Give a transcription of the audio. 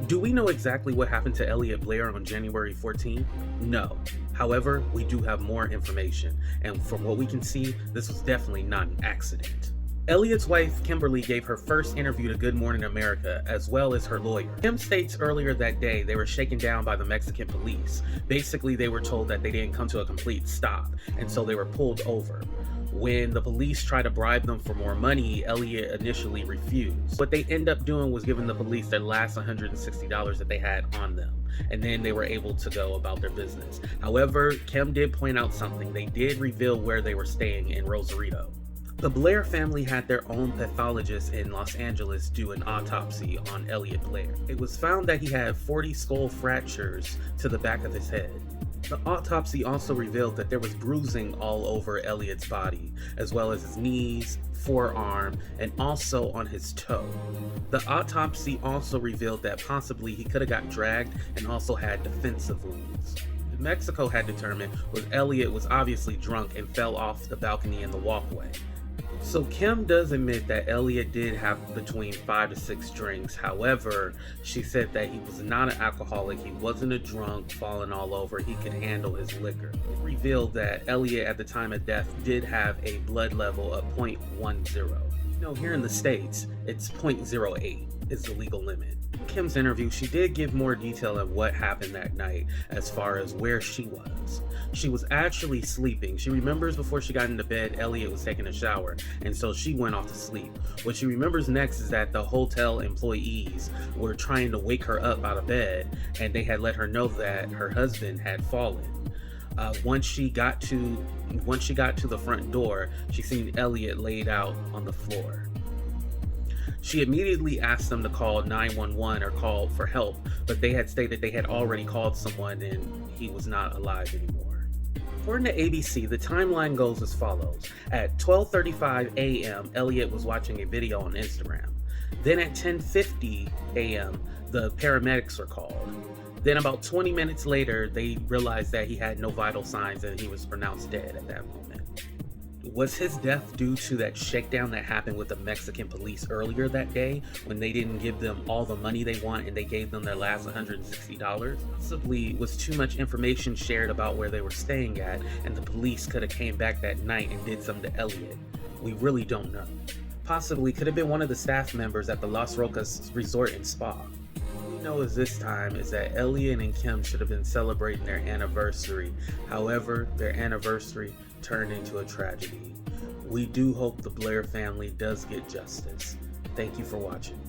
Do we know exactly what happened to Elliot Blair on January 14th? No. However, we do have more information, and from what we can see, this was definitely not an accident. Elliot's wife, Kimberly, gave her first interview to Good Morning America, as well as her lawyer. Kim states earlier that day they were shaken down by the Mexican police. Basically, they were told that they didn't come to a complete stop, and so they were pulled over. When the police tried to bribe them for more money, Elliot initially refused. What they end up doing was giving the police their last $160 that they had on them, and then they were able to go about their business. However, Kim did point out something. They did reveal where they were staying in Rosarito. The Blair family had their own pathologist in Los Angeles do an autopsy on Elliot Blair. It was found that he had 40 skull fractures to the back of his head. The autopsy also revealed that there was bruising all over Elliot's body, as well as his knees, forearm, and also on his toe. The autopsy also revealed that possibly he could have got dragged and also had defensive wounds. Mexico had determined was Elliot was obviously drunk and fell off the balcony in the walkway. So Kim does admit that Elliot did have between 5 to 6 drinks. However, she said that he was not an alcoholic, he wasn't a drunk falling all over, he could handle his liquor. It revealed that Elliot at the time of death did have a blood level of 0.10. Here in the States, it's 0.08 is the legal limit. In Kim's interview, she did give more detail of what happened that night as far as where she was. She was actually sleeping. She remembers before she got into bed, Elliot was taking a shower, and so she went off to sleep. What she remembers next is that the hotel employees were trying to wake her up out of bed, and they had let her know that her husband had fallen. Once she got to the front door, she seen Elliot laid out on the floor. She immediately asked them to call 911 or call for help, but they had stated they had already called someone and he was not alive anymore. According to ABC, the timeline goes as follows. At 12:35 a.m., Elliot was watching a video on Instagram. Then at 10:50 a.m., the paramedics were called. Then about 20 minutes later, they realized that he had no vital signs and he was pronounced dead at that moment. Was his death due to that shakedown that happened with the Mexican police earlier that day when they didn't give them all the money they want and they gave them their last $160? Possibly was too much information shared about where they were staying at and the police could have came back that night and did something to Elliot. We really don't know. Possibly could have been one of the staff members at the Las Rocas Resort and Spa. All we know is this time is that Elliot and Kim should have been celebrating their anniversary. However, their anniversary turned into a tragedy. We do hope the Blair family does get justice. Thank you for watching.